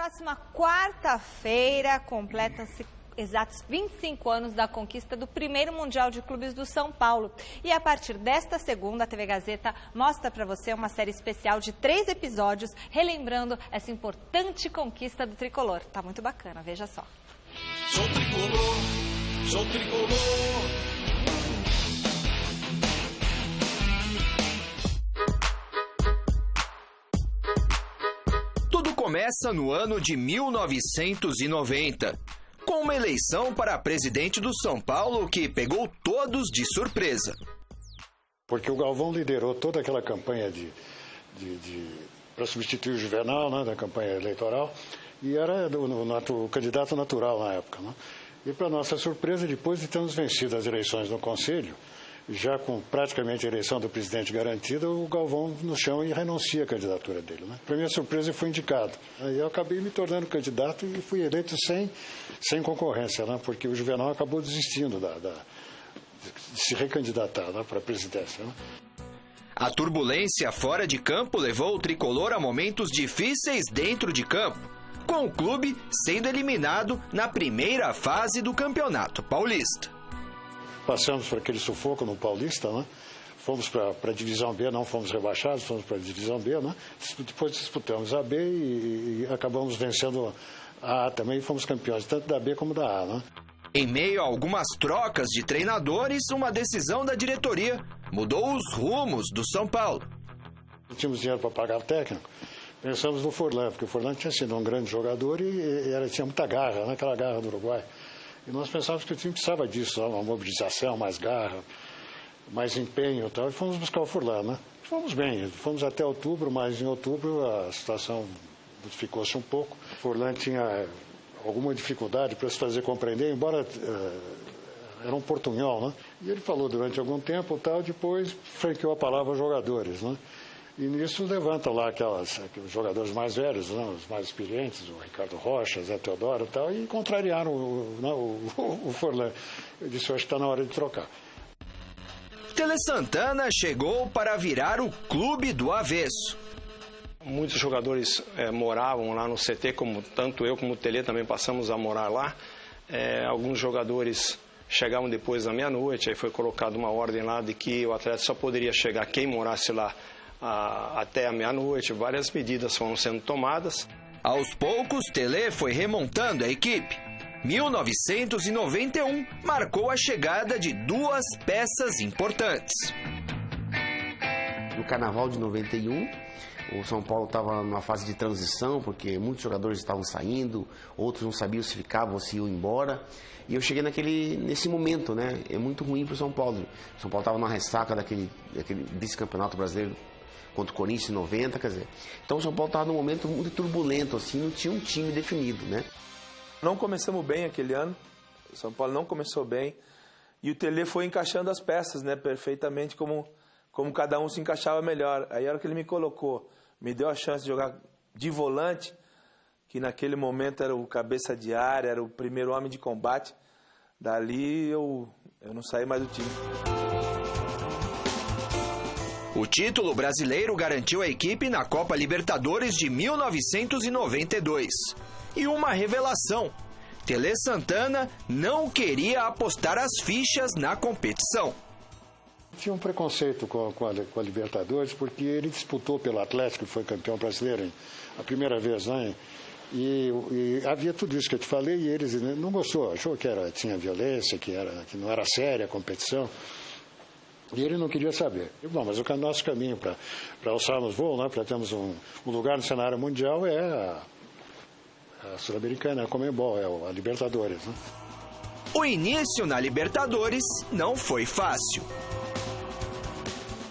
próxima quarta-feira, completam-se exatos 25 anos da conquista do primeiro Mundial de Clubes do São Paulo. E a partir desta segunda, a TV Gazeta mostra para você uma série especial de 3 episódios, relembrando essa importante conquista do tricolor. Tá muito bacana, veja só. Sou tricolor, sou tricolor. Tudo começa no ano de 1990. Com uma eleição para presidente do São Paulo que pegou todos de surpresa. Porque o Galvão liderou toda aquela campanha para substituir o Juvenal, né, da campanha eleitoral, e era o candidato natural na época. Né? E, para nossa surpresa, depois de termos vencido as eleições no Conselho, já com praticamente a eleição do presidente garantida, o Galvão no chão e renuncia à candidatura dele. Né? Para minha surpresa, ele foi indicado. Aí eu acabei me tornando candidato e fui eleito sem concorrência, né? Porque o Juvenal acabou desistindo de se recandidatar, né, para a presidência. Né? A turbulência fora de campo levou o tricolor a momentos difíceis dentro de campo, com o clube sendo eliminado na primeira fase do Campeonato Paulista. Passamos por aquele sufoco no Paulista, né? Fomos para a Divisão B, não fomos rebaixados, fomos para a Divisão B, né? Depois disputamos a B e acabamos vencendo a A também e fomos campeões, tanto da B como da A, né? Em meio a algumas trocas de treinadores, uma decisão da diretoria mudou os rumos do São Paulo. Não tínhamos dinheiro para pagar o técnico, pensamos no Forlan, porque o Forlan tinha sido um grande jogador e tinha muita garra, né? Aquela garra do Uruguai. E nós pensávamos que o time precisava disso, uma mobilização, mais garra, mais empenho e tal. E fomos buscar o Furlan, né? Fomos bem, fomos até outubro, mas em outubro a situação modificou-se um pouco. O Furlan tinha alguma dificuldade para se fazer compreender, embora era um portunhol, né? E ele falou durante algum tempo e tal, depois franqueou a palavra aos jogadores, né? E nisso levanta lá aqueles jogadores mais velhos, né, os mais experientes, o Ricardo Rocha, Zé Teodoro e tal, e contrariaram o Forlan. Eu disse, eu acho que está na hora de trocar. Tele Santana chegou para virar o clube do avesso. Muitos jogadores moravam lá no CT, como tanto eu como o Tele também passamos a morar lá. Alguns jogadores chegavam depois da meia-noite, aí foi colocada uma ordem lá de que o atleta só poderia chegar quem morasse lá até a meia-noite. Várias medidas foram sendo tomadas. Aos poucos, Tele foi remontando a equipe. 1991 marcou a chegada de 2 peças importantes. No Carnaval de 91, o São Paulo estava numa fase de transição, porque muitos jogadores estavam saindo, outros não sabiam se ficavam ou se iam embora. E eu cheguei nesse momento, né? É muito ruim para o São Paulo. O São Paulo estava na ressaca daquele vice-campeonato brasileiro contra o Corinthians em 90, quer dizer. Então o São Paulo estava num momento muito turbulento, assim, não tinha um time definido, né? Não começamos bem aquele ano, o São Paulo não começou bem, e o Tele foi encaixando as peças, né, perfeitamente como cada um se encaixava melhor. Aí a hora que ele me colocou, me deu a chance de jogar de volante, que naquele momento era o cabeça de área, era o primeiro homem de combate, dali eu não saí mais do time. O título brasileiro garantiu a equipe na Copa Libertadores de 1992. E uma revelação: Tele Santana não queria apostar as fichas na competição. Tinha um preconceito com a Libertadores, porque ele disputou pelo Atlético, que foi campeão brasileiro a primeira vez, né? E havia tudo isso que eu te falei, e eles não gostou, achou que tinha violência, que não era séria a competição. E ele não queria saber. Bom, mas o nosso caminho para alçarmos voo, né, para termos um lugar no cenário mundial é a Sul-Americana, a Conmebol, a Libertadores. Né? O início na Libertadores não foi fácil.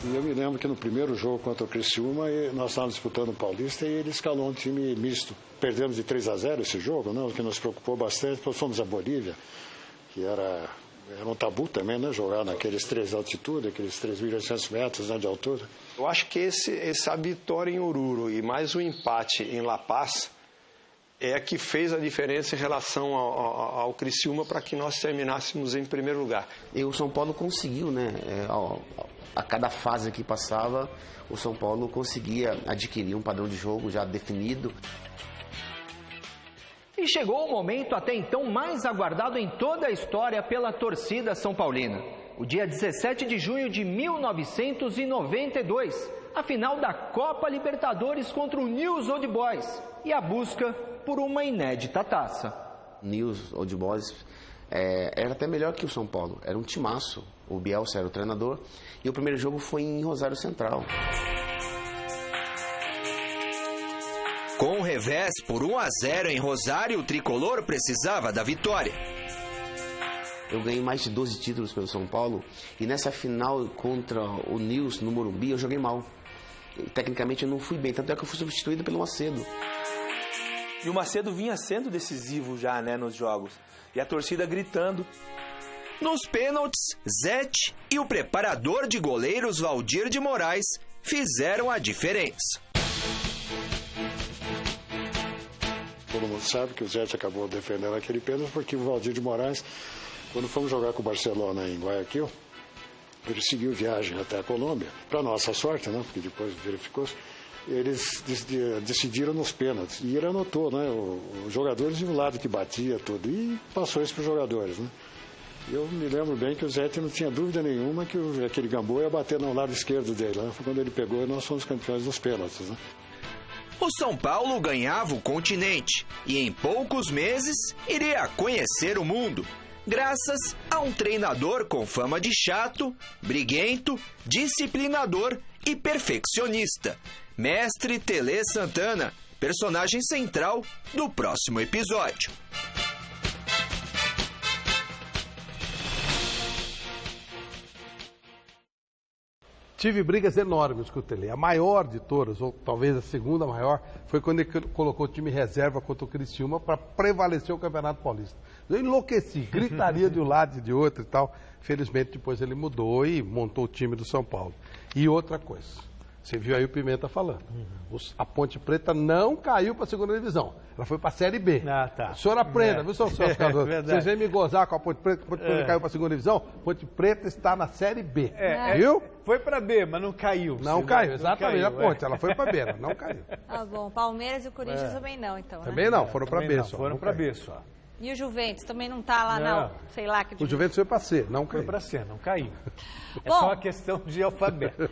E eu me lembro que no primeiro jogo contra o Criciúma, nós estávamos disputando o Paulista e ele escalou um time misto. Perdemos de 3-0 esse jogo, né, o que nos preocupou bastante. Depois fomos à Bolívia, que era um tabu também, né? Jogar naqueles 3 de altitude, aqueles 3.800 metros, né, de altura. Eu acho que essa vitória em Oruro e mais o empate em La Paz é a que fez a diferença em relação ao Criciúma para que nós terminássemos em primeiro lugar. E o São Paulo conseguiu, né? A cada fase que passava, o São Paulo conseguia adquirir um padrão de jogo já definido. E chegou o momento até então mais aguardado em toda a história pela torcida são paulina. O dia 17 de junho de 1992, a final da Copa Libertadores contra o News Old Boys e a busca por uma inédita taça. News Old Boys era até melhor que o São Paulo, era um timaço. O Bielsa era o treinador e o primeiro jogo foi em Rosário Central. Com o revés por 1-0 em Rosário, o tricolor precisava da vitória. Eu ganhei mais de 12 títulos pelo São Paulo e nessa final contra o News no Morumbi eu joguei mal. Tecnicamente eu não fui bem, tanto é que eu fui substituído pelo Macedo. E o Macedo vinha sendo decisivo já, né, nos jogos. E a torcida gritando. Nos pênaltis, Zete e o preparador de goleiros Valdir de Moraes fizeram a diferença. Todo mundo sabe que o Zete acabou defendendo aquele pênalti porque o Valdir de Moraes, quando fomos jogar com o Barcelona em Guayaquil, ele seguiu viagem até a Colômbia. Para nossa sorte, né, porque depois verificou-se, eles decidiram nos pênaltis. E ele anotou, né, os jogadores e o lado que batia tudo. E passou isso para os jogadores, né. Eu me lembro bem que o Zete não tinha dúvida nenhuma que aquele Gamboa ia bater no lado esquerdo dele. Né? Foi quando ele pegou e nós fomos campeões dos pênaltis, né. O São Paulo ganhava o continente e em poucos meses iria conhecer o mundo, graças a um treinador com fama de chato, briguento, disciplinador e perfeccionista, Mestre Tele Santana, personagem central do próximo episódio. Tive brigas enormes com o Tele. A maior de todas, ou talvez a segunda maior, foi quando ele colocou o time reserva contra o Criciúma para prevalecer o Campeonato Paulista. Eu enlouqueci, gritaria de um lado e de outro e tal. Felizmente depois ele mudou e montou o time do São Paulo. E outra coisa, você viu aí o Pimenta falando. A Ponte Preta não caiu para a segunda divisão. Ela foi para a Série B. Ah, tá. O senhor aprenda, viu, seu Oscar? Vocês vêm me gozar com a Ponte Preta, Ponte Preta caiu para a segunda divisão. Ponte Preta está na Série B. Viu? Foi para B, mas não caiu. Não caiu, exatamente. A Ponte, ela foi para B, ela não caiu. Ah, bom. Palmeiras e o Corinthians também não, então, né? Também não, foram para B só. Foram para B só. E o Juventus também não está lá, não? Sei lá. Que o Juventus foi para C, não caiu. Foi para C, não caiu. É Bom, só uma questão de alfabeto.